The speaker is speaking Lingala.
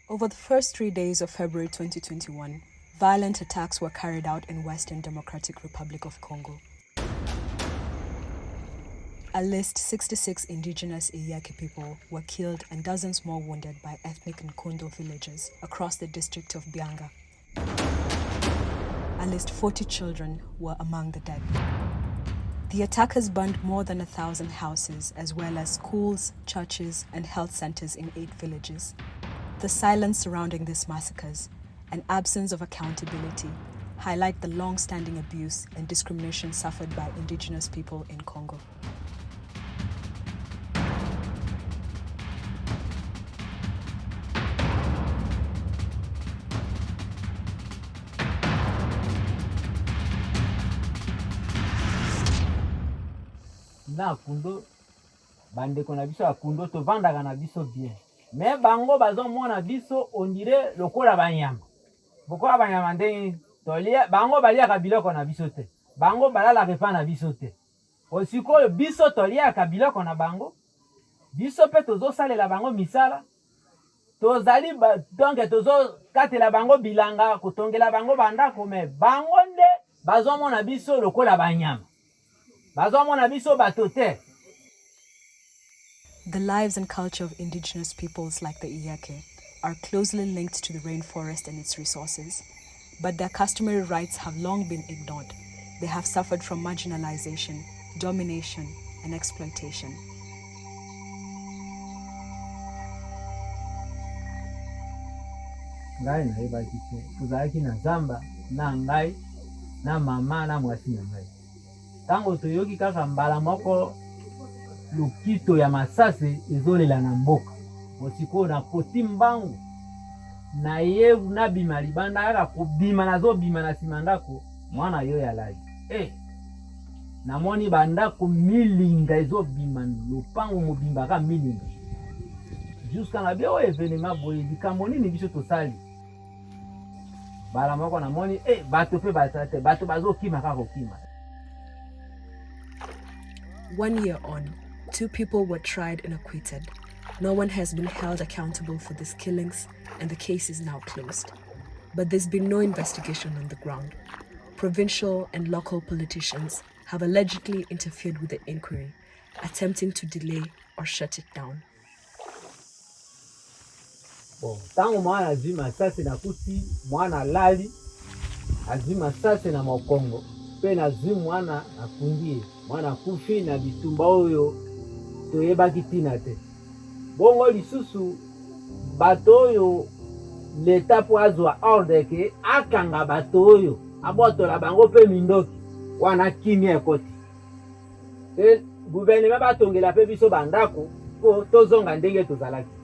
Over the first 3 days of February 2021, violent attacks were carried out in Western Democratic Republic of Congo. At least 66 Indigenous Iyeke people were killed and dozens more wounded by ethnic Nkundo villagers across the district of Bianga. At least 40 children were among the dead. The attackers burned more than 1,000 houses, as well as schools, churches, and health centers in 8 villages. The silence surrounding these massacres and absence of accountability highlight the long-standing abuse and discrimination suffered by indigenous people in Congo. Na Nkundo bandeko na biso ya Nkundo tovandaka na biso bien mais bango bazomona biso ondire lokola banyama bokola banyama ndenge tolia bango baliaka biloko na biso te bango balalaka pa na biso te osikoyo biso toliaka biloko na bango biso pe tozosalela bango misala tozali donc tozokatela bango bilanga kotongela bango bandako mais bango nde bazomona biso lokola banyama. The lives and culture of indigenous peoples like the Iyeke are closely linked to the rainforest and its resources, but their customary rights have long been ignored. They have suffered from marginalization, domination, and exploitation. Ngai na ebakise kuzalaki na zamba na ngai na mama na mwasi na ngai. Tango toyoki kaka mbala moko lukito ya masase ezolela na mboka mosiko na koti mbangu na ye na bima libanda aka kobima nazobima na sima ndako mwana yo ya laji namoni bandako milinga ezobima lopango mobimba ka milinga jusqu'à na bio evenement boye likambo nini biso tosali bala moko namoni bato pe basate bato bazokima kaka kokima. 1 year on, 2 people were tried and acquitted. No one has been held accountable for these killings, and the case is now closed. But there's been no investigation on the ground. Provincial and local politicians have allegedly interfered with the inquiry, attempting to delay or shut it down. Tango mwana azima sase na kuti mwana lali azima sase na mokongo pe na zwi mwana afungie mwana kufi na bitumba oyo toyebaki tina te bongo lisusu bato oyo leta po azwa ordre ke akanga bato oyo abotola bango pe mindoki wana kimia ekoti gouvernement batongela pe biso bandako po tozonga ndenge tozalaki.